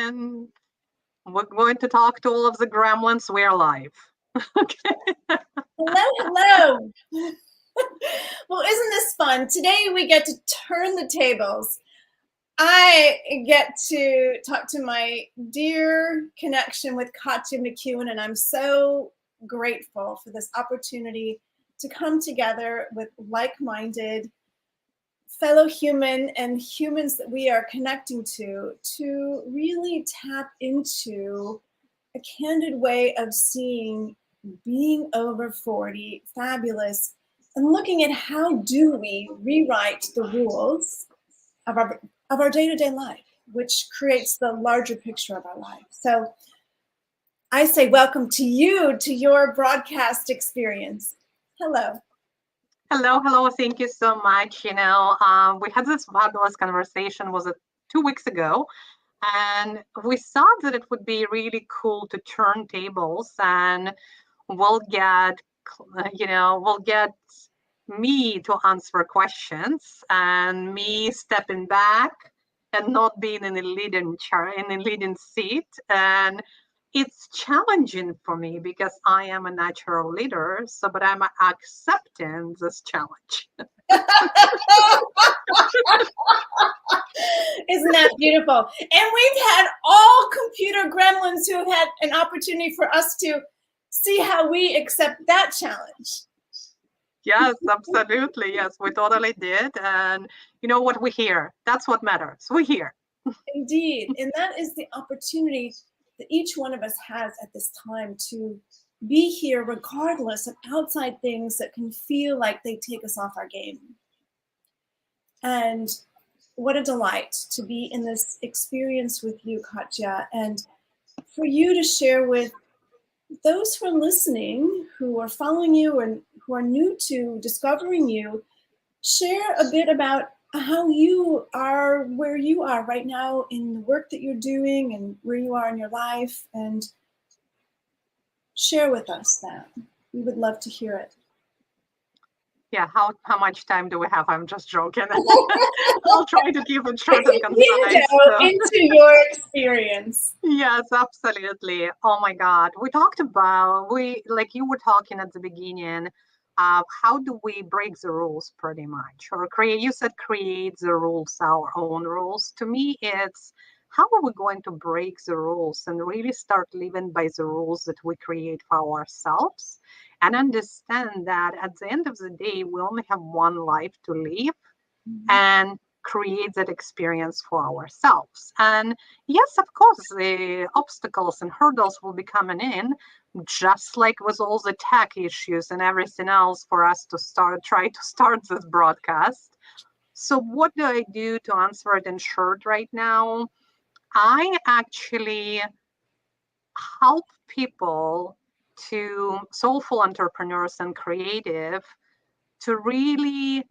and we're going to talk to all of the gremlins. We're live. Okay. Hello. Well, isn't this fun? Today we get to turn the tables. I get to talk to my dear connection with Katja McEwen, and I'm so grateful for this opportunity to come together with like-minded fellow human and humans that we are connecting to really tap into a candid way of seeing being over 40 fabulous and looking at how do we rewrite the rules of our day-to-day life, which creates the larger picture of our life. So I say welcome to you to your broadcast experience. Hello. Hello. Thank you so much. We had this fabulous conversation, was it 2 weeks ago? And we thought that it would be really cool to turn tables, and we'll get, we'll get me to answer questions and me stepping back and not being in a leading seat. And it's challenging for me because I am a natural leader. But I'm accepting this challenge. Isn't that beautiful? And we've had all computer gremlins who have had an opportunity for us to see how we accept that challenge. Yes, absolutely. Yes, we totally did. And you know what? We're here. That's what matters. We're here. Indeed. And that is the opportunity that each one of us has at this time to be here regardless of outside things that can feel like they take us off our game. And what a delight to be in this experience with you, Katja, and for you to share with those who are listening, who are following you and who are new to discovering you, share a bit about how you are where you are right now in the work that you're doing and where you are in your life, and share with us that. We would love to hear it. Yeah, how much time do we have? I'm just joking. I'll try to keep it short and concise. Into your experience. Yes, absolutely. Oh my God. Like you were talking at the beginning, how do we break the rules pretty much? Or you said create the rules, our own rules. To me, it's how are we going to break the rules and really start living by the rules that we create for ourselves, and understand that at the end of the day, we only have one life to live, and create that experience for ourselves. And yes, of course, the obstacles and hurdles will be coming in, just like with all the tech issues and everything else for us to try to start this broadcast. So what do I do to answer it in short right now? I actually help people, to soulful entrepreneurs and creative, to really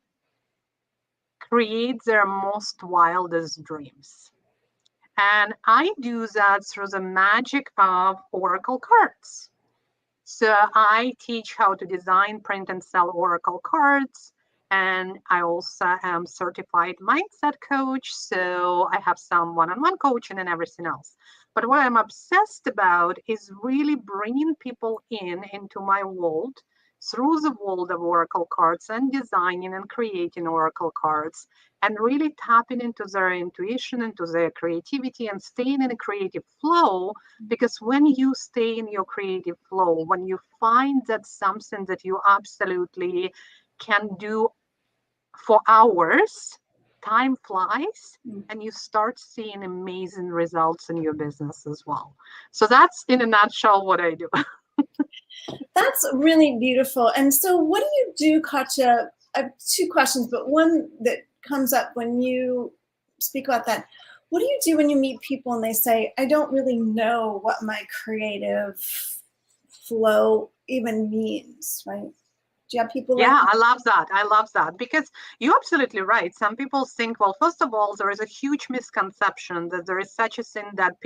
create their most wildest dreams. And I do that through the magic of Oracle cards. So I teach how to design, print, and sell Oracle cards. And I also am certified mindset coach. So I have some one-on-one coaching and everything else. But what I'm obsessed about is really bringing people into my world through the world of Oracle cards, and designing and creating Oracle cards, and really tapping into their intuition, into their creativity, and staying in a creative flow. Because when you stay in your creative flow, when you find that something that you absolutely can do for hours, time flies, and you start seeing amazing results in your business as well. So that's in a nutshell what I do. That's really beautiful. And so what do you do, Katja? I have two questions, but one that comes up when you speak about that. What do you do when you meet people and they say, I don't really know what my creative flow even means, right? Do you have people like Yeah, I love that because you're absolutely right. Some people think, well, first of all, there is a huge misconception that there is such a thing that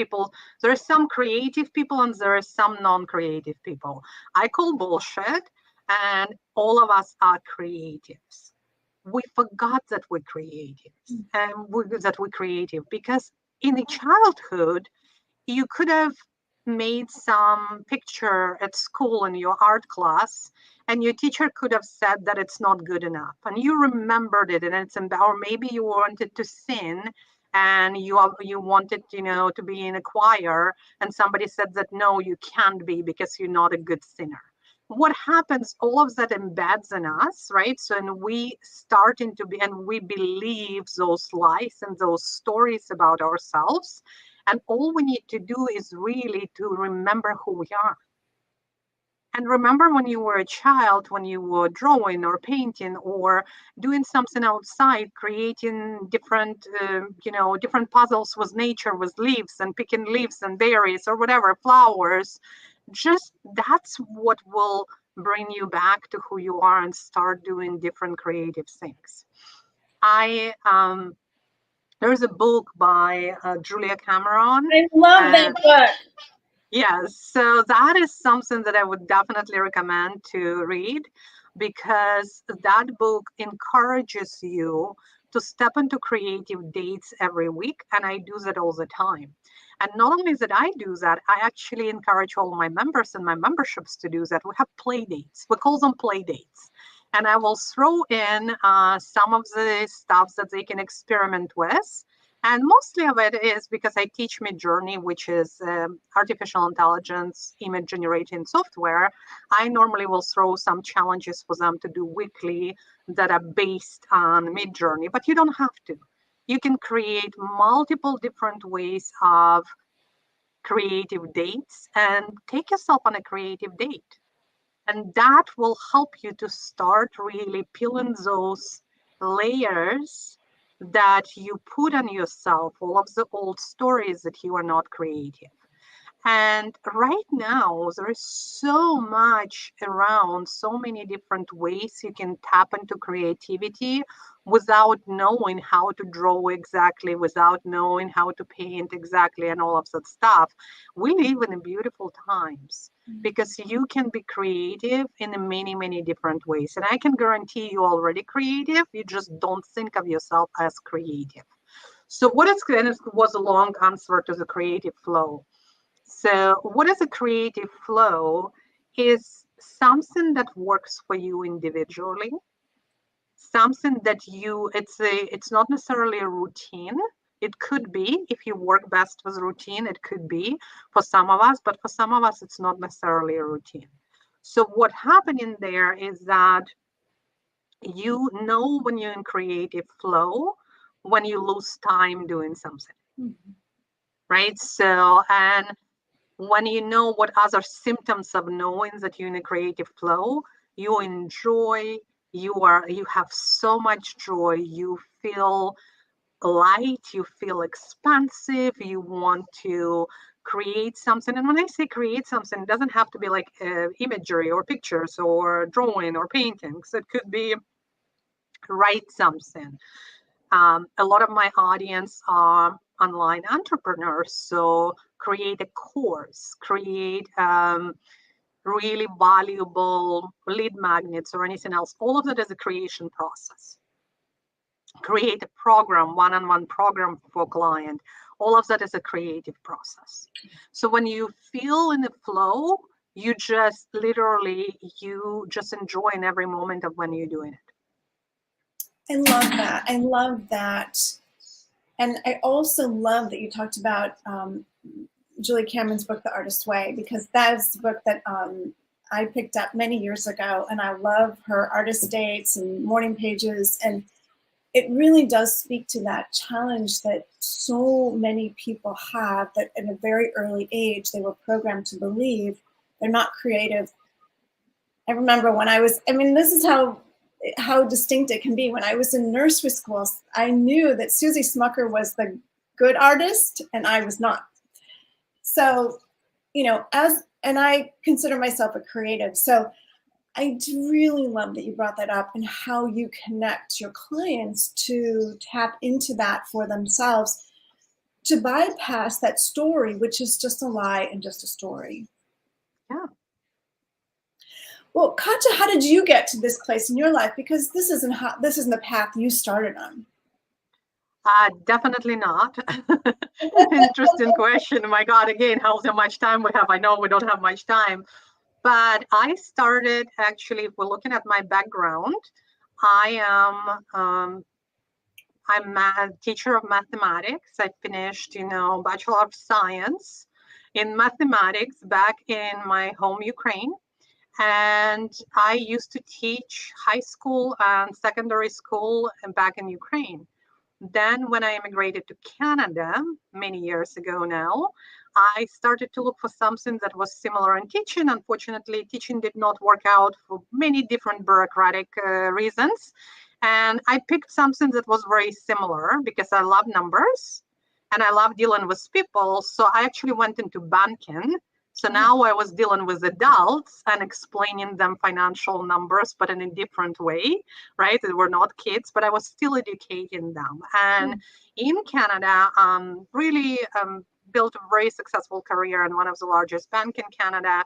there are some creative people and there are some non-creative people. I call bullshit, and all of us are creatives. We forgot that we're creative, and that we're creative because in the childhood, you could have made some picture at school in your art class, and your teacher could have said that it's not good enough, and you remembered it, and or maybe you wanted to sing, and you wanted, to be in a choir, and somebody said that no, you can't be because you're not a good singer. What happens, all of that embeds in us, right? So, and we starting to be, and we believe those lies and those stories about ourselves. And all we need to do is really to remember who we are. And remember when you were a child, when you were drawing or painting or doing something outside, creating different puzzles with nature, with leaves and picking leaves and berries or whatever, flowers. Just that's what will bring you back to who you are and start doing different creative things. There's a book by Julia Cameron. I love that book. Yes, so that is something that I would definitely recommend to read, because that book encourages you to step into creative dates every week. And I do that all the time. And not only that I do that, I actually encourage all my members and my memberships to do that. We have play dates. We call them play dates. And I will throw in some of the stuff that they can experiment with. And mostly of it is because I teach Midjourney, which is artificial intelligence image generating software. I normally will throw some challenges for them to do weekly that are based on Midjourney, but you don't have to. You can create multiple different ways of creative dates and take yourself on a creative date. And that will help you to start really peeling those layers that you put on yourself, all of the old stories that you are not creative. And right now, there is so much around, so many different ways you can tap into creativity without knowing how to draw exactly, without knowing how to paint exactly, and all of that stuff. We live in beautiful times because you can be creative in many, many different ways. And I can guarantee you already creative. You just don't think of yourself as creative. So what is, and it was a long answer to the creative flow. So what is a creative flow is something that works for you individually, something that it's not necessarily a routine. It could be, if you work best with routine, it could be for some of us, but for some of us, it's not necessarily a routine. So what happened in there is that you know when you're in creative flow, when you lose time doing something, right? So, and when you know what other symptoms of knowing that you're in a creative flow, you enjoy, you have so much joy, you feel light, you feel expansive, you want to create something. And when I say create something, it doesn't have to be like imagery or pictures or drawing or paintings. It could be write something. A lot of my audience are online entrepreneurs, so create a course, create really valuable lead magnets or anything else. All of that is a creation process. Create a program, one-on-one program for a client. All of that is a creative process. So when you feel in the flow, you just literally, you just enjoy in every moment of when you're doing it. I love that. I love that. And I also love that you talked about Julie Cameron's book, The Artist's Way, because that is the book that I picked up many years ago. And I love her artist dates and morning pages. And it really does speak to that challenge that so many people have, that at a very early age, they were programmed to believe they're not creative. I remember when I was, this is how distinct it can be. When I was in nursery school, I knew that Susie Smucker was the good artist and I was not. So, and I consider myself a creative. So I really love that you brought that up and how you connect your clients to tap into that for themselves, to bypass that story, which is just a lie and just a story. Yeah. Well, Katja, how did you get to this place in your life? Because this isn't the path you started on. Definitely not. Interesting question. My God, again, how much time we have? I know we don't have much time, but I started actually, if we're looking at my background, I am I'm a teacher of mathematics. I finished, Bachelor of Science in mathematics back in my home Ukraine. And I used to teach high school and secondary school back in Ukraine. Then, when I immigrated to Canada many years ago now, I started to look for something that was similar in teaching. Unfortunately, teaching did not work out for many different bureaucratic reasons. And I picked something that was very similar because I love numbers and I love dealing with people. So I actually went into banking. So now I was dealing with adults and explaining them financial numbers, but in a different way, right? They were not kids, but I was still educating them. And in Canada, really built a very successful career in one of the largest banks in Canada.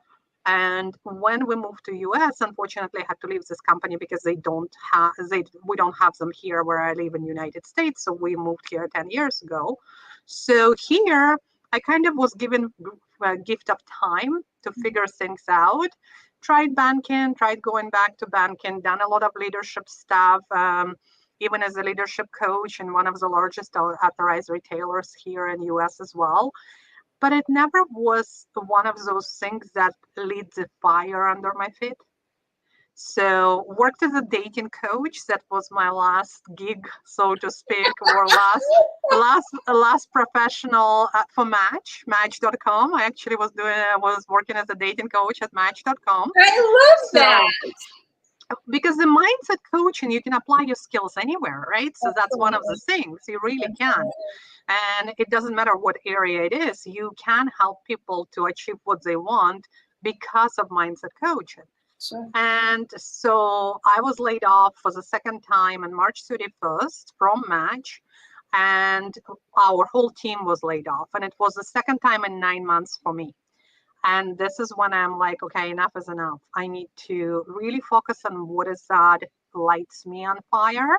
And when we moved to US, unfortunately, I had to leave this company because we don't have them here where I live in the United States. So we moved here 10 years ago. So here, I kind of was given a gift of time to figure things out. Tried banking, tried going back to banking, done a lot of leadership stuff, even as a leadership coach in one of the largest authorized retailers here in US as well. But it never was one of those things that lit the fire under my feet. So worked as a dating coach. That was my last gig, so to speak, or last professional for Match.com. I actually was working as a dating coach at Match.com. I love that. Because the mindset coaching, you can apply your skills anywhere, right? So that's one of the things you really can. And it doesn't matter what area it is, you can help people to achieve what they want because of mindset coaching. Sure. And so I was laid off for the second time on March 31st from Match, and our whole team was laid off. And it was the second time in 9 months for me. And this is when I'm like, okay, enough is enough. I need to really focus on what is that lights me on fire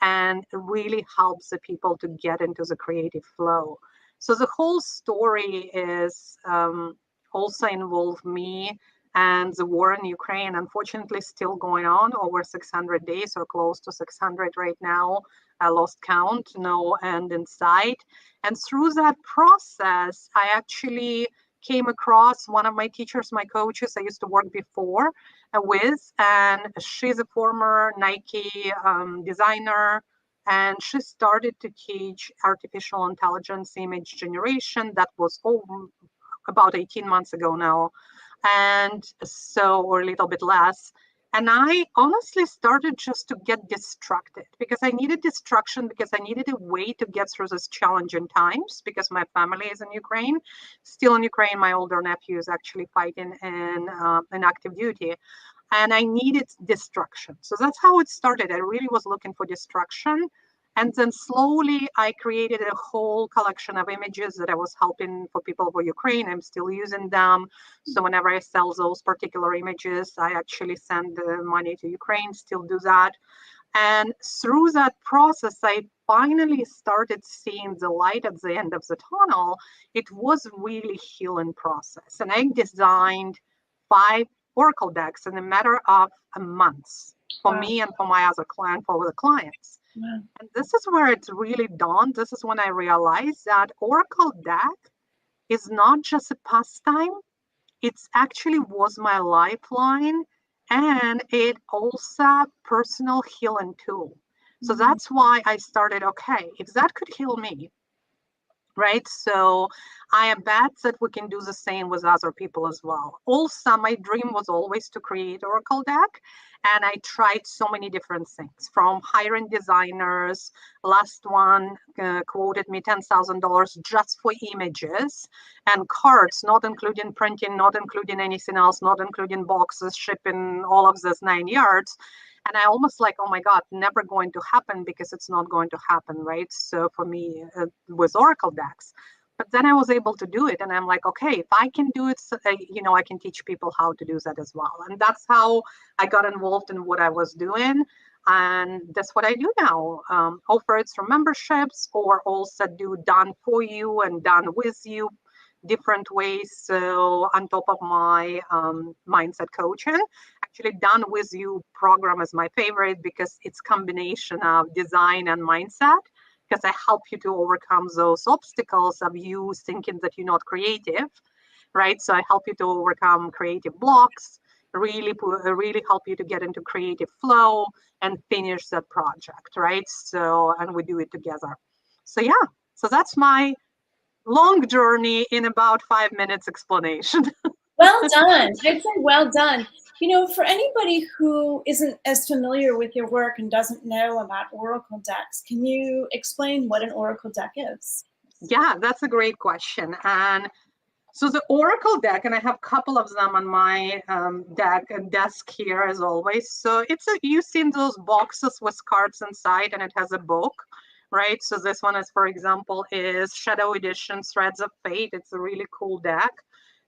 and really helps the people to get into the creative flow. So the whole story is also involved me and the war in Ukraine, unfortunately, still going on over 600 days or close to 600 right now. I lost count, no end in sight. And through that process, I actually came across one of my teachers, my coaches I used to work before with, and she's a former Nike designer, and she started to teach artificial intelligence image generation. That was about 18 months ago now, and so, or a little bit less. And I honestly started just to get distracted because I needed distraction, because I needed a way to get through these challenging times, because my family is in Ukraine, still in Ukraine. My older nephew is actually fighting in active duty, and I needed distraction. So that's how it started. I really was looking for distraction. And then slowly I created a whole collection of images that I was helping for people for Ukraine. I'm still using them. So whenever I sell those particular images, I actually send the money to Ukraine, still do that. And through that process, I finally started seeing the light at the end of the tunnel. It was really healing process. And I designed 5 Oracle decks in a matter of months for me and for my other client, for the clients. Wow. And this is where it's really dawned. This is when I realized that Oracle deck is not just a pastime. It's actually was my lifeline, and it also personal healing tool. So that's why I started, okay, if that could heal me, right? So I bet that we can do the same with other people as well. Also, my dream was always to create Oracle deck. And I tried so many different things, from hiring designers. Last one quoted me $10,000 just for images and cards, not including printing, not including anything else, not including boxes, shipping, all of this 9 yards. And I almost like, oh my God, never going to happen, because it's not going to happen, right? So for me, with Oracle decks. But then I was able to do it, and I'm like, okay, if I can do it, I can teach people how to do that as well. And that's how I got involved in what I was doing. And that's what I do now. Offer it through memberships, or also do done for you and done with you different ways. So on top of my mindset coaching, actually done with you program is my favorite because it's combination of design and mindset, because I help you to overcome those obstacles of you thinking that you're not creative, right? So I help you to overcome creative blocks, really help you to get into creative flow and finish that project, right? So, and we do it together. So yeah, so that's my long journey in about 5 minutes explanation. Well done. I'd say well done. You know, for anybody who isn't as familiar with your work and doesn't know about Oracle decks, can you explain what an Oracle deck is? Yeah, that's a great question. And so the Oracle deck, and I have a couple of them on my desk here as always. So you've seen those boxes with cards inside, and it has a book, right? So this one is, for example, is Shadow Edition Threads of Fate. It's a really cool deck,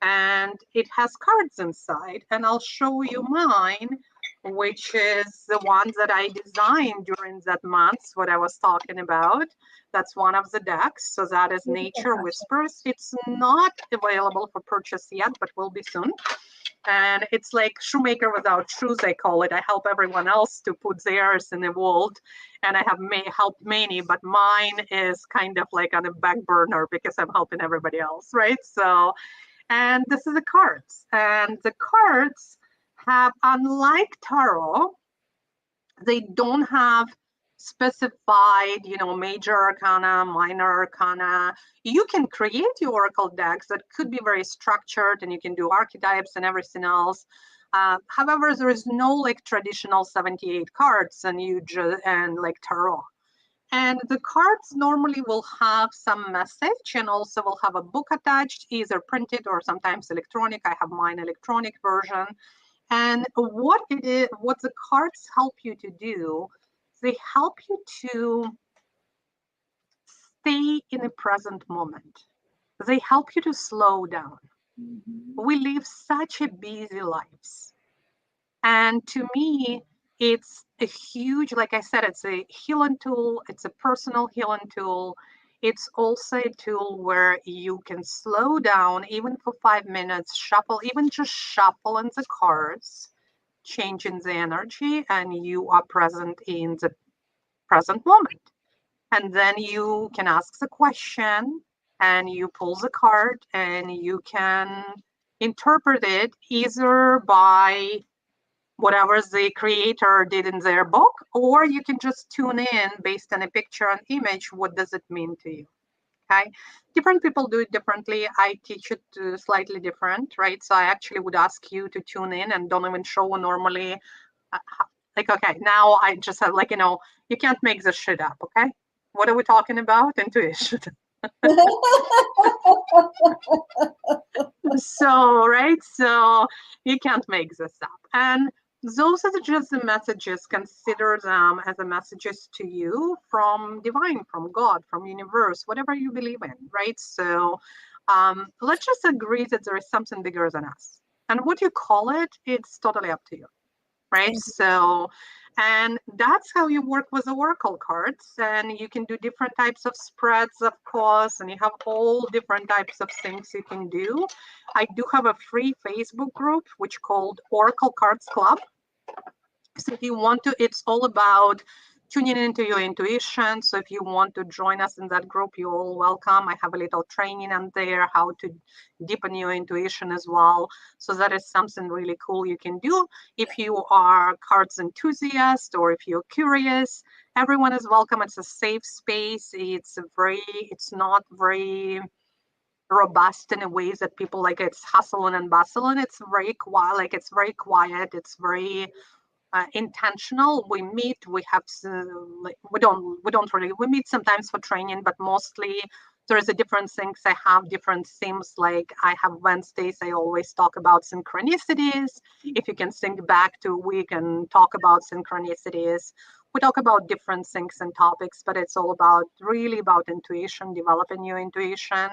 and it has cards inside. And I'll show you mine, which is the ones that I designed during that month, what I was talking about. That's one of the decks. So that is Nature Whispers. It's not available for purchase yet, but will be soon. And it's like shoemaker without shoes, I call it. I help everyone else to put theirs in the world, and I have helped many, but mine is kind of like on a back burner because I'm helping everybody else, right? So, and this is the cards. And the cards have, unlike tarot, they don't have specified, major arcana, minor arcana. You can create your oracle decks that could be very structured, and you can do archetypes and everything else. However, there is no like traditional 78 cards and like tarot. And the cards normally will have some message, and also will have a book attached, either printed or sometimes electronic. I have mine electronic version. And what the cards help you to do, they help you to stay in the present moment. They help you to slow down. Mm-hmm. We live such a busy lives. And to me, it's a huge, like I said, it's a healing tool. It's a personal healing tool. It's also a tool where you can slow down even for 5 minutes, even just shuffle in the cards, changing the energy, and you are present in the present moment. And then you can ask the question, and you pull the card, and you can interpret it either by whatever the creator did in their book, or you can just tune in based on a picture and image. What does it mean to you? Okay, different people do it differently. I teach it slightly different, right? So I actually would ask you to tune in and don't even show normally. Like, okay, now I just have like, you can't make this shit up, okay? What are we talking about? Intuition. So, right? So you can't make this up. And those are just the messages. Consider them as the messages to you from divine, from God, from universe, whatever you believe in, right? So let's just agree that there is something bigger than us. And what you call it, it's totally up to you, right? So, and that's how you work with the oracle cards. And you can do different types of spreads, of course, and you have all different types of things you can do. I do have a free Facebook group which called Oracle Cards Club. So if you want to, it's all about tuning into your intuition. So if you want to join us in that group, you're all welcome. I have a little training on there, how to deepen your intuition as well. So that is something really cool you can do. If you are cards enthusiast, or if you're curious, everyone is welcome. It's a safe space. It's not very robust in a way that people like it's hustling and bustling. It's very quiet. Like, it's very quiet. It's very intentional. We meet, we have we meet sometimes for training, but mostly there is a different things. I have different themes. Like, I have Wednesdays, I always talk about synchronicities. If you can think back to a week and talk about synchronicities, we talk about different things and topics, but it's all about really about intuition, developing your intuition.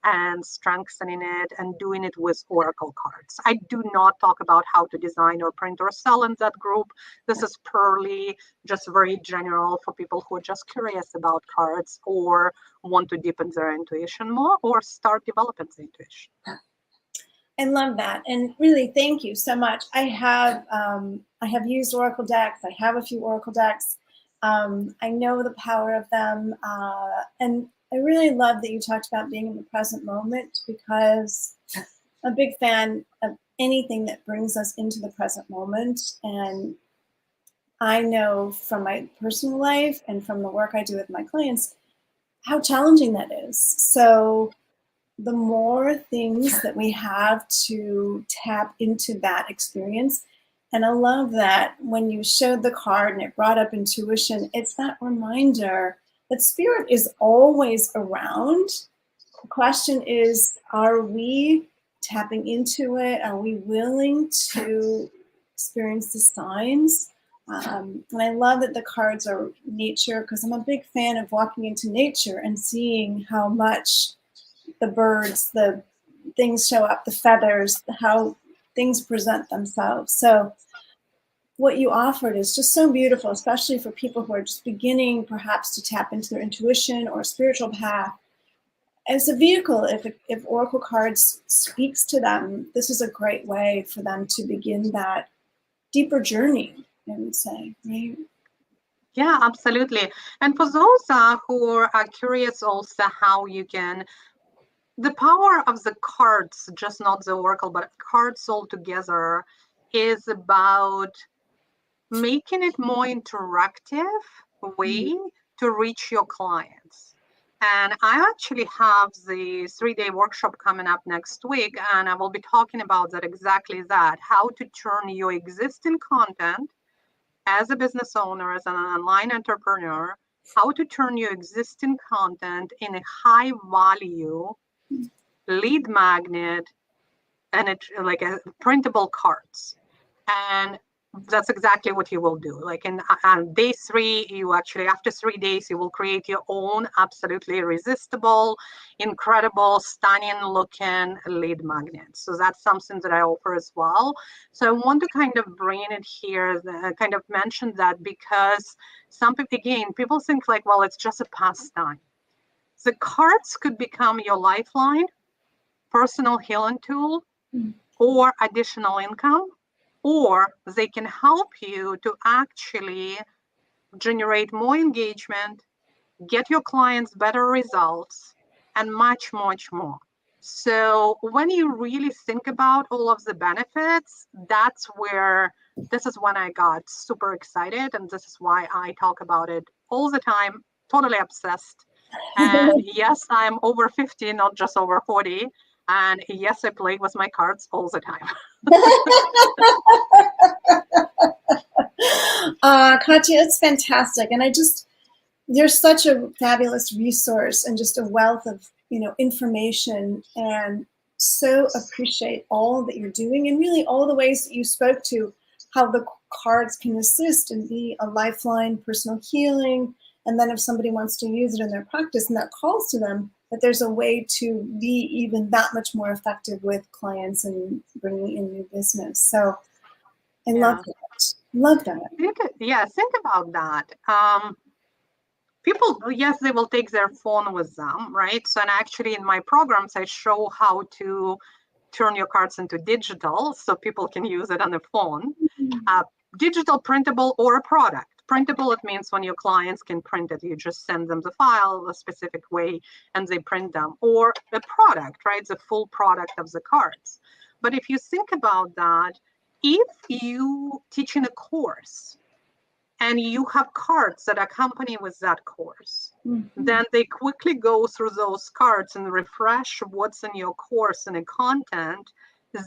and strengthening it and doing it with Oracle cards. I do not talk about how to design or print or sell in that group. This is purely just very general for people who are just curious about cards or want to deepen their intuition more or start developing the intuition. I love that, and really, thank you so much. I have used Oracle decks. I have a few Oracle decks. I know the power of them, and I really love that you talked about being in the present moment, because I'm a big fan of anything that brings us into the present moment. And I know from my personal life and from the work I do with my clients how challenging that is. So the more things that we have to tap into that experience. And I love that when you showed the card and it brought up intuition, it's that reminder that spirit is always around. The question is, are we tapping into it? Are we willing to experience the signs? And I love that the cards are nature, because I'm a big fan of walking into nature and seeing how much the birds, the things show up, the feathers, how things present themselves. So what you offered is just so beautiful, especially for people who are just beginning perhaps to tap into their intuition or spiritual path. As a vehicle, if Oracle cards speaks to them, this is a great way for them to begin that deeper journey, I would say, right? Yeah, absolutely. And for those who are curious also how you can, the power of the cards, just not the Oracle, but cards altogether, is about making it more interactive way to reach your clients. And I actually have the 3-day workshop coming up next week, and I will be talking about that, exactly that, how to turn your existing content as a business owner, as an online entrepreneur, how to turn your existing content in a high value lead magnet and it like a printable cards. And that's exactly what you will do. Like on day 3, you actually, after 3 days, you will create your own absolutely irresistible, incredible, stunning looking lead magnet. So that's something that I offer as well. So I want to kind of bring it here, kind of mention that, because some people, again, people think like, well, it's just a pastime. The cards could become your lifeline, personal healing tool, or additional income, or they can help you to actually generate more engagement, get your clients better results, and much, much more. So when you really think about all of the benefits, that's where, this is when I got super excited, and this is why I talk about it all the time, totally obsessed. And yes, I'm over 50, not just over 40. And yes, I play with my cards all the time. Katya, it's fantastic. And you're such a fabulous resource and just a wealth of, information, and so appreciate all that you're doing, and really all the ways that you spoke to how the cards can assist and be a lifeline, personal healing. And then if somebody wants to use it in their practice and that calls to them, that there's a way to be even that much more effective with clients and bringing in new business. So I love that. Love that. Think about that. People, yes, they will take their phone with them, right? So, and actually in my programs, I show how to turn your cards into digital so people can use it on the phone. Digital, printable, or a product. Printable, it means when your clients can print it, you just send them the file a specific way and they print them. Or a product, right? The full product of the cards. But if you think about that, if you teach in a course and you have cards that accompany with that course, then they quickly go through those cards and refresh what's in your course and the content,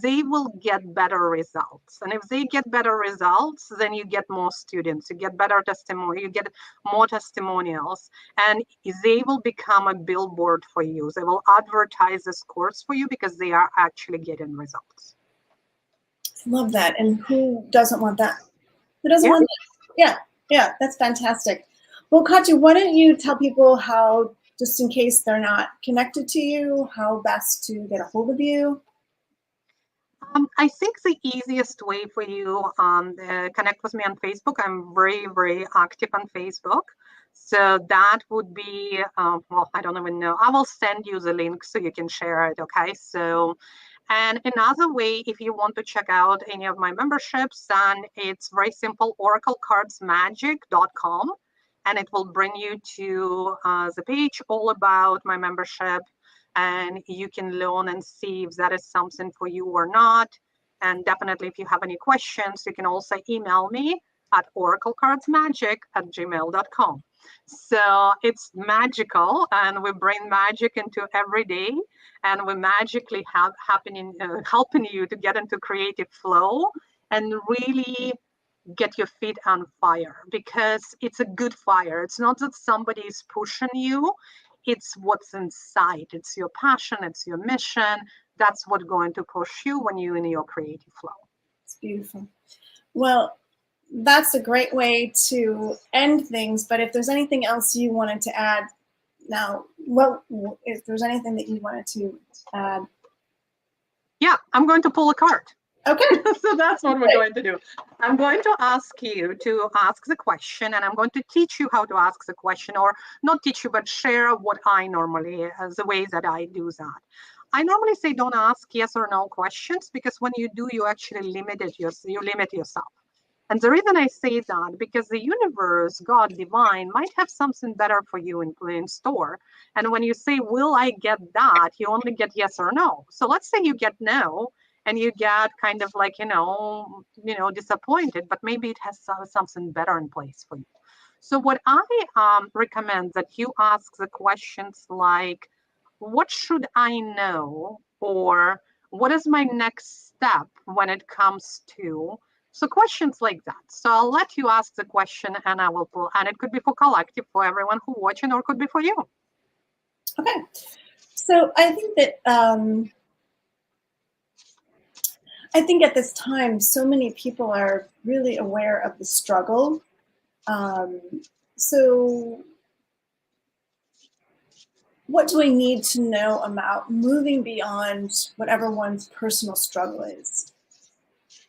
they will get better results. And if they get better results, then you get more students, you get better testimony, you get more testimonials, and they will become a billboard for you. They will advertise this course for you because they are actually getting results. I love that. And who doesn't want that? Who doesn't want that? Yeah, that's fantastic. Well, Katya, why don't you tell people how just in case they're not connected to you, how best to get a hold of you? I think the easiest way for you connect with me on Facebook. I'm very, very active on Facebook. So that would be, well, I don't even know. I will send you the link so you can share it. Okay. So, and another way, if you want to check out any of my memberships, then it's very simple, oraclecardsmagic.com. And it will bring you to the page all about my membership. And you can learn and see if that is something for you or not. And definitely, if you have any questions, you can also email me at oraclecardsmagic@gmail.com. So it's magical, and we bring magic into every day, and we magically have helping you to get into creative flow and really get your feet on fire, because it's a good fire. It's not that somebody is pushing you. It's what's inside. It's your passion. It's your mission. That's what's going to push you when you're in your creative flow. It's beautiful. Well, that's a great way to end things. But if there's anything else you wanted to add now, well, if there's anything that you wanted to add. Yeah, I'm going to pull a card. Okay. So that's what we're going to do. I'm going to ask you to ask the question, and I'm going to teach you how to ask the question, or not teach you, but share what I normally, the way that I do that. I normally say don't ask yes or no questions, because when you do, you actually limit yourself. And the reason I say that, because the universe, God, divine, might have something better for you in store. And when you say, will I get that? You only get yes or no. So let's say you get no, and you get kind of like, disappointed, but maybe it has something better in place for you. So what I recommend that you ask the questions like, what should I know? Or what is my next step when it comes to? So questions like that. So I'll let you ask the question, and I will pull, and it could be for collective, for everyone who watching, or it could be for you. Okay. So I think that at this time, so many people are really aware of the struggle. So what do I need to know about moving beyond whatever one's personal struggle is?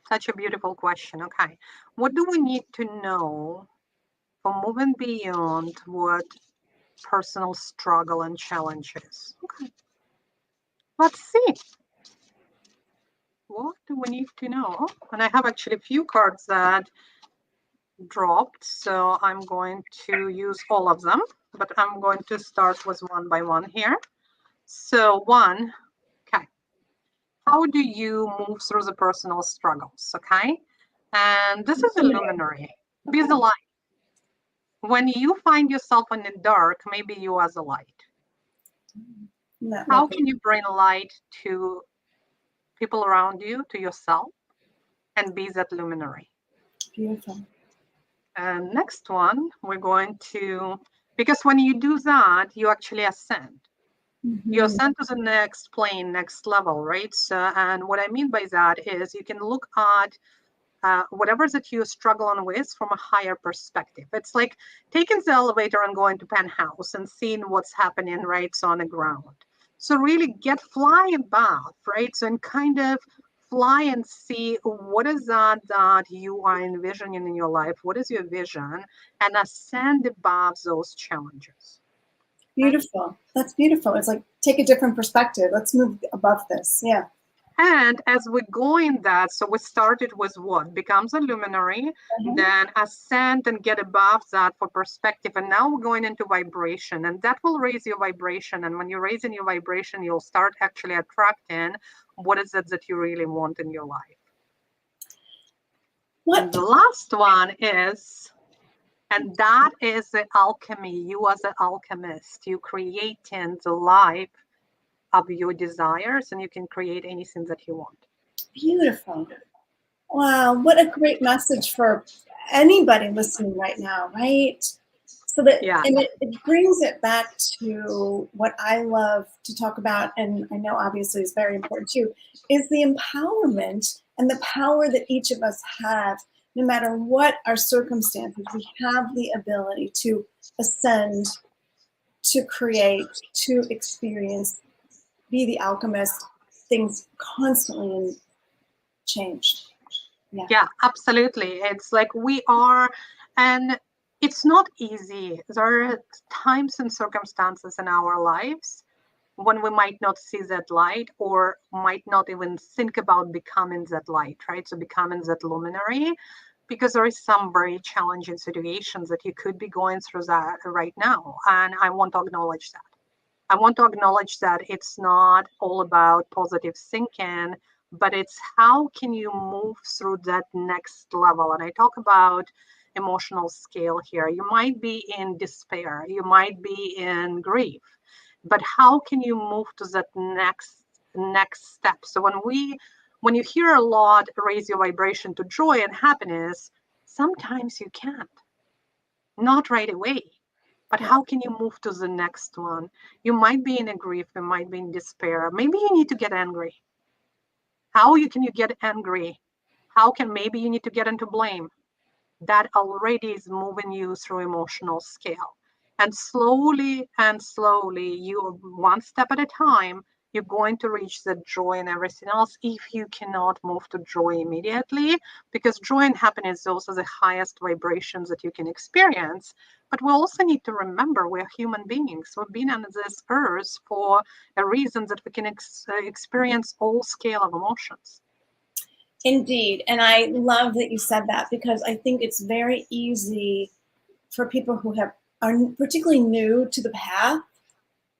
Such a beautiful question. Okay. What do we need to know for moving beyond what personal struggle and challenges? Okay. Let's see. What do we need to know? And I have actually a few cards that dropped, so I'm going to use all of them, but I'm going to start with one by one here. So one, okay. How do you move through the personal struggles? Okay. And this is a luminary. Be the light. When you find yourself in the dark, maybe you are the light. How can you bring light to people around you, to yourself, and be that luminary? Beautiful. And next one, we're going to, because when you do that, you actually ascend. Mm-hmm. You ascend to the next plane, next level, right? So, and what I mean by that is you can look at whatever that you're struggling with from a higher perspective. It's like taking the elevator and going to penthouse and seeing what's happening right on the ground. So really fly above, right? So and kind of fly and see what is that you are envisioning in your life. What is your vision? And ascend above those challenges. Beautiful. That's beautiful. It's like take a different perspective. Let's move above this. Yeah. And as we go in that, so we started with what becomes a luminary, then ascend and get above that for perspective. And now we're going into vibration, and that will raise your vibration. And when you're raising your vibration, you'll start actually attracting what is it that you really want in your life. And the last one is, and that is the alchemy. You as an alchemist, you creating the life of your desires, and you can create anything that you want. Beautiful. Wow, what a great message for anybody listening right now, right? So that, and it brings it back to what I love to talk about, and I know obviously is very important too, is the empowerment and the power that each of us have, no matter what our circumstances. We have the ability to ascend to create, to experience, be the alchemist, things constantly in change. Yeah, absolutely. It's like we are, and it's not easy. There are times and circumstances in our lives when we might not see that light or might not even think about becoming that light, right? So becoming that luminary, because there is some very challenging situations that you could be going through that right now. And I want to acknowledge that. I want to acknowledge that it's not all about positive thinking, but it's how can you move through that next level. And I talk about emotional scale here. You might be in despair, you might be in grief, but how can you move to that next step? So when you hear a lot, raise your vibration to joy and happiness, sometimes you can't, not right away. But how can you move to the next one? You might be in a grief, you might be in despair. Maybe you need to get angry. How can you get angry? How can maybe you need to get into blame? That already is moving you through emotional scale. And slowly, you one step at a time, you're going to reach the joy and everything else if you cannot move to joy immediately, because joy and happiness is also the highest vibrations that you can experience. But we also need to remember we're human beings. We've been on this earth for a reason that we can experience all scale of emotions. Indeed. And I love that you said that, because I think it's very easy for people who are particularly new to the path,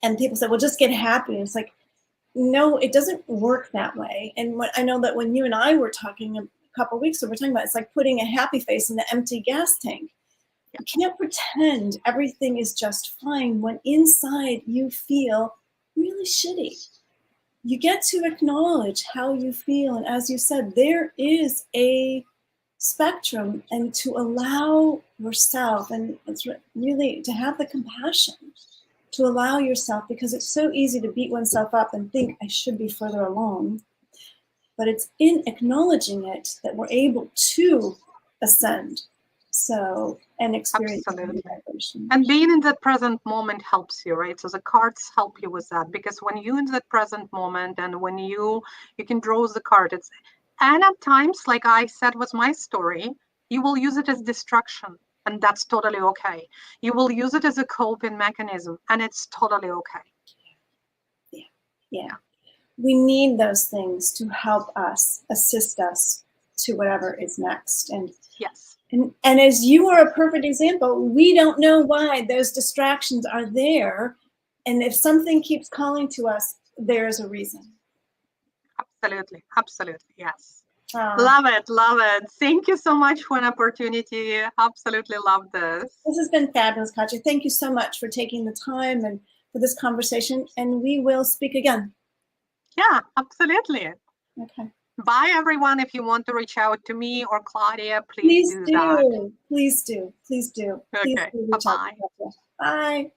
and people say, well, just get happy. And it's like, no, it doesn't work that way. And I know that when you and I were talking a couple of weeks ago, we're talking about it's like putting a happy face in an empty gas tank. You can't pretend everything is just fine when inside you feel really shitty. You get to acknowledge how you feel. And as you said, there is a spectrum, and to allow yourself, and it's really to have the compassion to allow yourself, because it's so easy to beat oneself up and think I should be further along. But it's in acknowledging it that we're able to ascend. So, and experience vibration. And being in that present moment helps you, right? So the cards help you with that, because when you're in that present moment and when you can draw the card, and at times, like I said with my story, you will use it as distraction, and that's totally okay. You will use it as a coping mechanism, and it's totally okay. Yeah. We need those things to help us, assist us to whatever is next. And yes. And as you are a perfect example, we don't know why those distractions are there. And if something keeps calling to us, there's a reason. Absolutely. Yes. Love it. Thank you so much for an opportunity. Absolutely love this. This has been fabulous, Katja. Thank you so much for taking the time and for this conversation. And we will speak again. Yeah, absolutely. Okay. Bye, everyone. If you want to reach out to me or Claudia, please do that. Please do. Okay. Bye-bye. Bye.